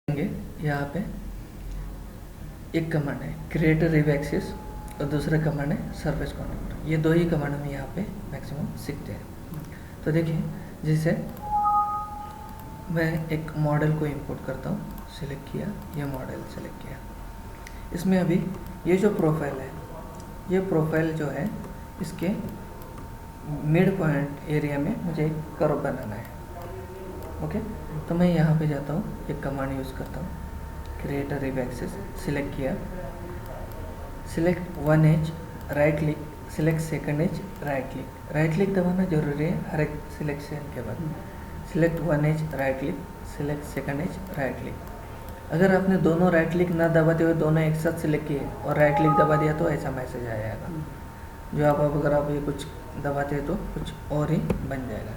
यहाँ पे एक कमांड है क्रिएट रिव एक्सिस और दूसरा कमांड है सरफेस कॉन्टूर। ये दो ही कमांड हम यहाँ पे मैक्सिमम सीखते हैं। तो देखिए, जैसे मैं एक मॉडल को इंपोर्ट करता हूँ, सिलेक्ट किया, ये मॉडल सेलेक्ट किया। इसमें अभी ये जो प्रोफाइल है, ये प्रोफाइल जो है इसके मिड पॉइंट एरिया में मुझे एक कर्व बनाना है। ओके, तो मैं यहाँ पे जाता हूँ, एक कमांड यूज़ करता हूँ, create a rev axis, select किया, select one edge, right click, select second edge, right click दबाना जरूरी है हर एक सिलेक्शन के बाद। Select one edge, right click, select second edge, right click. अगर आपने दोनों राइट क्लिक ना दबाते हुए दोनों एक साथ सिलेक्ट किए और राइट क्लिक दबा दिया तो ऐसा मैसेज आ जाएगा, जो आप अगर आप ये कुछ दबाते हैं तो कुछ और ही बन जाएगा।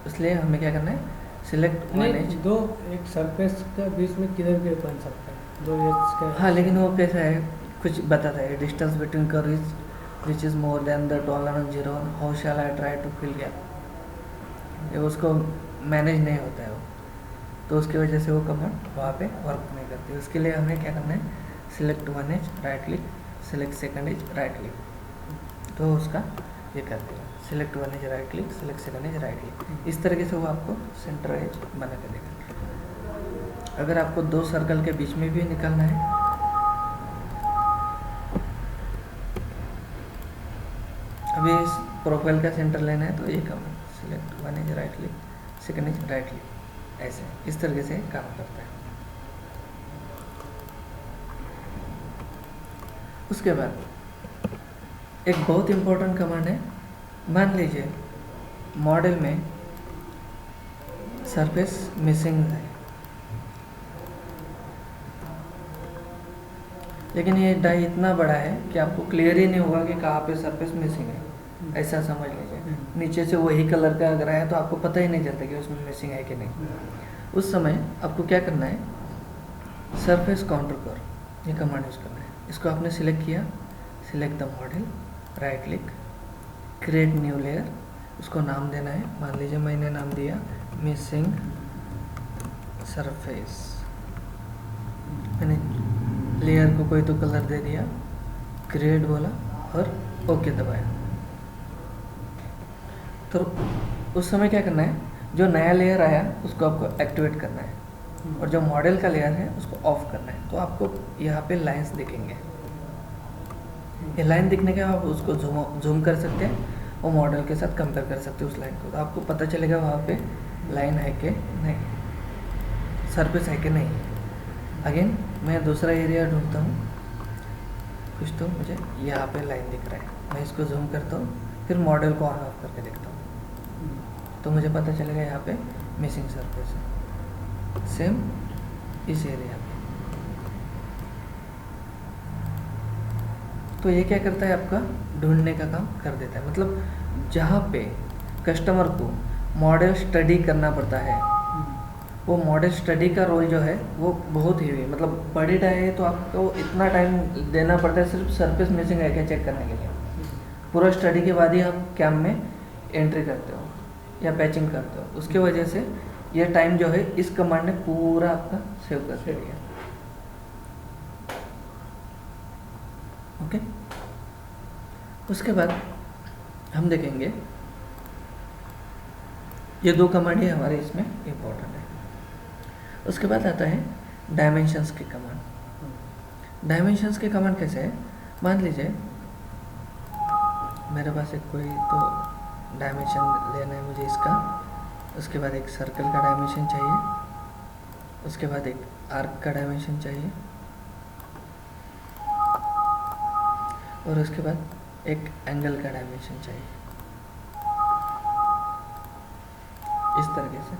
इसलिए हमें क्या करना है, सिलेक्ट वन एज। दो एक सरफेस के बीच में किधर भी बन सकता है, दो एज का। हाँ, लेकिन वो कैसा है, कुछ बताता है, distance between curves which is more than the tolerance 0, how shall I try to fill gap. ये उसको मैनेज नहीं होता है वो, तो उसकी वजह से वो कमांड वहाँ पे वर्क नहीं करती। उसके लिए हमें क्या करना है, select one edge, right click, select second edge, right click, तो उसका ये कर देगा। Select one edge, right click, select second edge, right click. इस तरीके से वो आपको सेंटर एज बना के देगा। अगर आपको दो सर्कल के बीच में भी निकालना है, अभी इस प्रोफाइल का सेंटर लेना है तो ये command select one edge, right click, second edge, right click, ऐसे इस तरीके से काम करता है। उसके बाद एक बहुत इंपॉर्टेंट कमांड है। मान लीजिए मॉडल में सरफेस मिसिंग है, लेकिन ये डाई इतना बड़ा है कि आपको क्लियर ही नहीं होगा कि कहाँ पे सरफेस मिसिंग है, ऐसा समझ लीजिए। नीचे से वही कलर का अगर है तो आपको पता ही नहीं चलता कि उसमें मिसिंग है कि नहीं। उस समय आपको क्या करना है, सरफेस कॉन्टूर, ये कमांड यूज़ करना है। इसको आपने सिलेक्ट किया, select the model, right click, create new layer, उसको नाम देना है। मान लीजिए मैंने नाम दिया मिसिंग सरफेस। मैंने लेयर को कोई तो कलर दे दिया, क्रिएट बोला और ओके दबाया। तो उस समय क्या करना है, जो नया लेयर आया उसको आपको एक्टिवेट करना है और जो मॉडल का लेयर है उसको ऑफ करना है। तो आपको यहाँ पे लाइंस दिखेंगे। ये लाइन दिखने के आप उसको जूम कर सकते हैं और मॉडल के साथ कंपेयर कर सकते हैं उस लाइन को, तो आपको पता चलेगा वहाँ पे लाइन है कि नहीं, सरफेस है कि नहीं। अगेन मैं दूसरा एरिया ढूंढता हूँ, कुछ तो मुझे यहाँ पे लाइन दिख रहा है, मैं इसको जूम करता हूँ, फिर मॉडल को ऑन ऑफ करके देखता हूँ तो मुझे पता चलेगा यहाँ पे मिसिंग सरफेस है। सेम इस एरिया पे। तो ये क्या करता है, आपका ढूंढने का काम कर देता है। मतलब जहाँ पे कस्टमर को मॉडल स्टडी करना पड़ता है, वो मॉडल स्टडी का रोल जो है वो बहुत ही है। मतलब बड़ी डाई है तो आपको इतना टाइम देना पड़ता है सिर्फ सरफेस मिसिंग है क्या चेक करने के लिए। पूरा स्टडी के बाद ही आप कैम में एंट्री करते हो या पैचिंग करते हो। उसके वजह से ये टाइम जो है इस कमांड ने पूरा आपका सेव कर दिया। ओके, उसके बाद हम देखेंगे ये दो कमांड ही हमारे इसमें इम्पोर्टेंट है। उसके बाद आता है डायमेंशंस की कमांड। डायमेंशंस की कमांड कैसे है, मान लीजिए मेरे पास एक कोई तो डायमेंशन लेना है मुझे इसका। उसके बाद एक सर्कल का डायमेंशन चाहिए, उसके बाद एक आर्क का डायमेंशन चाहिए, और उसके बाद एक एंगल का डायमेंशन चाहिए। इस तरीके से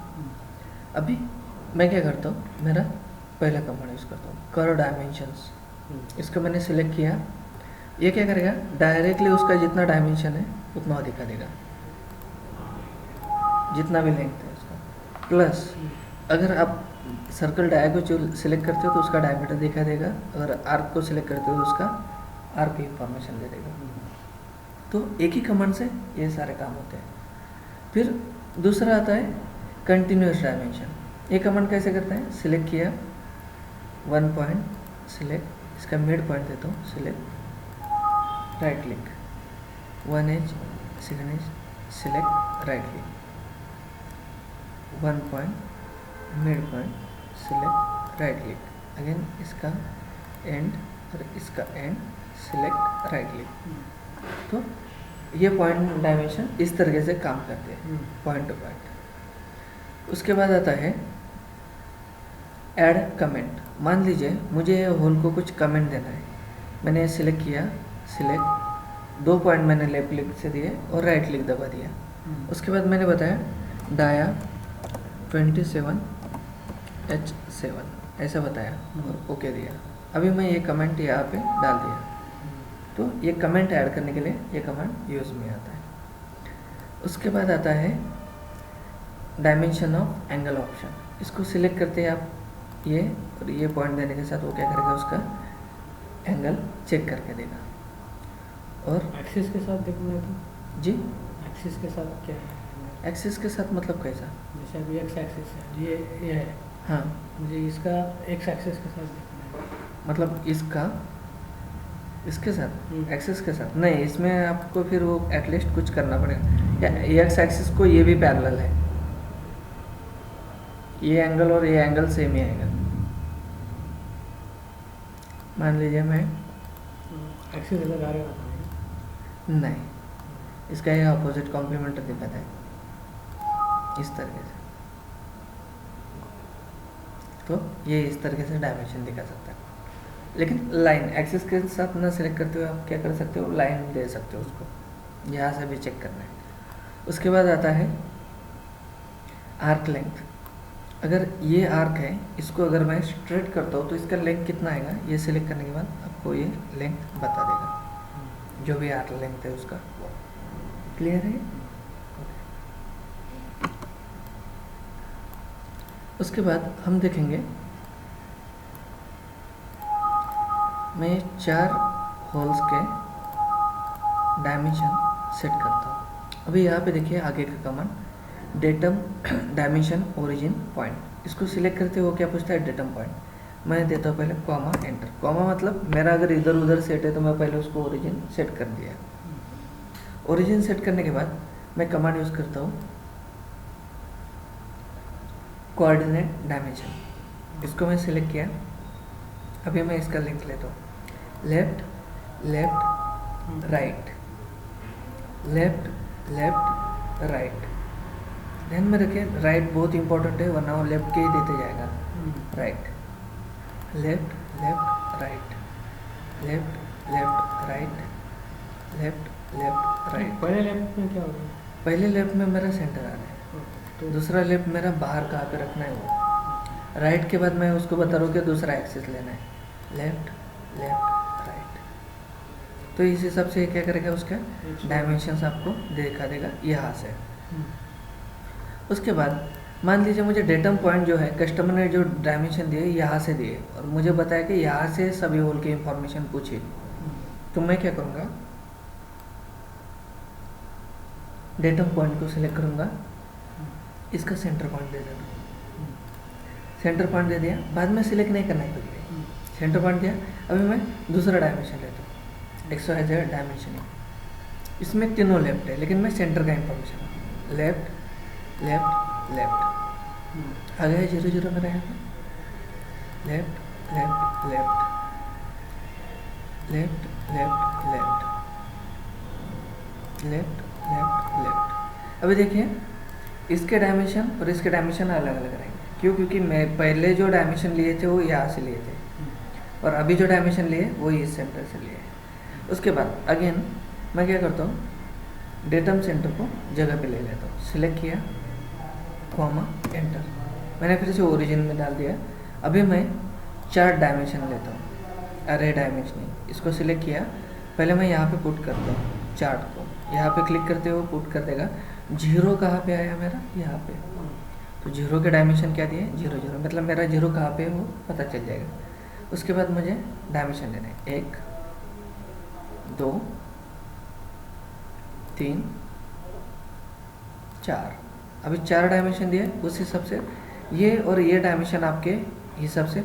अभी मैं क्या करता हूँ, मेरा पहला कमांड यूज़ करता हूँ कर्व डायमेंशंस। इसको मैंने सिलेक्ट किया, ये क्या करेगा, डायरेक्टली उसका जितना डायमेंशन है उतना दिखा देगा, जितना भी लेंथ है उसका। प्लस अगर आप सर्कल डाय को जो सिलेक्ट करते हो तो उसका डायमीटर दिखा देगा, अगर आर्क को सिलेक्ट करते हो तो उसका आर्क की इंफॉर्मेशन दे देगा। तो एक ही कमांड से ये सारे काम होते हैं। फिर दूसरा आता है कंटिन्यूस डायमेंशन। ये कमांड कैसे करते हैं, सिलेक्ट किया, 1 पॉइंट सिलेक्ट, इसका मिड पॉइंट देता हूँ, select, right click, 1 edge, 2nd edge, select, right click, 1 point, mid point, select, right click, again इसका एंड और इसका एंड, सिलेक्ट, राइट क्लिक। तो ये पॉइंट डायमेंशन इस तरीके से काम करते हैं, पॉइंट टू पॉइंट। उसके बाद आता है ऐड कमेंट। मान लीजिए मुझे होल को कुछ कमेंट देना है, मैंने सिलेक्ट किया, सिलेक्ट, 2 पॉइंट मैंने लेफ्ट क्लिक से दिए और राइट क्लिक दबा दिया। उसके बाद मैंने बताया डाया 27H7 ऐसा बताया और ओके दिया। अभी मैं ये कमेंट यहाँ पे डाल दिया, तो ये कमेंट ऐड करने के लिए ये कमेंट यूज़ में आता है। उसके बाद आता है डायमेंशन ऑफ एंगल ऑप्शन। इसको सिलेक्ट करते हैं आप, ये और ये पॉइंट देने के साथ वो क्या करेगा, उसका एंगल चेक करके देगा। और एक्सिस के साथ देखना है तो जी, एक्सिस के साथ क्या है? एक्सिस के साथ मतलब कैसा? जैसे अभी एक्स एक्सिस है, ये है, हाँ, मुझे इसका एक्स एक्सिस के साथ देखना है। मतलब इसका इसके साथ, एक्सिस के साथ नहीं, इसमें आपको फिर वो एटलीस्ट कुछ करना पड़ेगा। या एक्स एक्सिस को ये भी पैरेलल है, ये एंगल और ये एंगल सेम ही आएगा। मान लीजिए मैं एक्सिस अलग आ रहा है, नहीं, इसका ये अपोजिट कॉम्प्लीमेंट दिखाता है इस तरीके से, तो ये इस तरीके से डायमेंशन दिखा सकता है। लेकिन लाइन एक्सिस के साथ ना सिलेक्ट करते हुए आप क्या कर सकते हो, लाइन दे सकते हो उसको, यहाँ से भी चेक करना है। उसके बाद आता है आर्क लेंथ। अगर ये आर्क है, इसको अगर मैं स्ट्रेट करता हूँ तो इसका लेंथ कितना आएगा, ये सिलेक्ट करने के बाद आपको ये लेंथ बता देगा, जो भी आर्क लेंथ है उसका। क्लियर है? उसके बाद हम देखेंगे, मैं 4 होल्स के डायमेंशन सेट करता हूँ। अभी यहाँ पे देखिए आगे का command datum dimension origin point, इसको सिलेक्ट करते हो क्या पूछता है, डेटम पॉइंट। मैं देता हूँ पहले कॉमा एंटर। कॉमा मतलब मेरा अगर इधर उधर सेट है तो मैं पहले उसको ओरिजिन सेट कर दिया। ओरिजिन सेट करने के बाद मैं कमांड यूज़ करता हूँ कोऑर्डिनेट डायमेंशन। इसको मैं सिलेक्ट किया, अभी मैं इसका लिंक लेता हूँ, left left right, left left right. ध्यान में रखिए राइट बहुत इंपॉर्टेंट है, वरना वो लेफ्ट के ही देते जाएगा। Right left left right, left left right, left left right. पहले लेफ्ट में क्या होगा? पहले लेफ्ट में मेरा सेंटर आ रहा है, तो दूसरा लेफ्ट मेरा बाहर कहाँ पे रखना है वो। राइट के बाद मैं उसको बता रहा हूँ कि दूसरा एक्सिस लेना है, लेफ्ट लेफ्ट राइट। तो इस हिसाब से क्या करेगा, उसका डायमेंशंस आपको दिखा देगा यहाँ से। उसके बाद मान लीजिए मुझे डेटम पॉइंट जो है कस्टमर ने जो डायमेंशन दिए यहाँ से दिए और मुझे बताया कि यहाँ से सभी होल की इंफॉर्मेशन पूछी, तो मैं क्या करूँगा, डेटम पॉइंट को सिलेक्ट करूँगा, इसका सेंटर पॉइंट दे देना। सेंटर पॉइंट दे दिया, बाद में सिलेक्ट नहीं करना है कुछ भी, सेंटर पॉइंट दिया। अभी मैं दूसरा डायमेंशन लेता हूँ, XYZ डायमेंशन। इसमें तीनों लेफ्ट है, लेकिन मैं सेंटर का इंफॉर्मेशन, लेफ्ट लेफ्ट लेफ्ट आ गया 0 0 मेरा यहाँ पे, left left left left left left left left left. अभी देखिए इसके डायमेंशन और इसके डायमेंशन अलग अलग रहेंगे। क्यों? क्योंकि मैं पहले जो डायमेंशन लिए थे वो यहाँ से लिए थे और अभी जो डायमेंशन लिए वो इस सेंटर से लिए। उसके बाद अगेन मैं क्या करता हूँ, डेटम सेंटर को जगह पे ले लेता हूँ, सिलेक्ट किया, कॉमा एंटर। मैंने फिर से ओरिजिन में डाल दिया। अभी मैं 4 डायमेंशन लेता हूँ, अरे डायमेंशनिंग। इसको सिलेक्ट किया, पहले मैं यहाँ पे पुट करता हूँ चार्ट को, यहाँ पे क्लिक करते हुए पुट कर देगा। 0 कहाँ पे आया मेरा, यहाँ पे। तो 0 के डायमेंशन क्या दिए, 0 0, मतलब मेरा 0 कहाँ पे है वो पता चल जाएगा। उसके बाद मुझे डायमेंशन लेने, 1 2 3 4। अभी 4 डायमेंशन दिए, उस हिसाब से ये और ये डायमेंशन आपके हिसाब से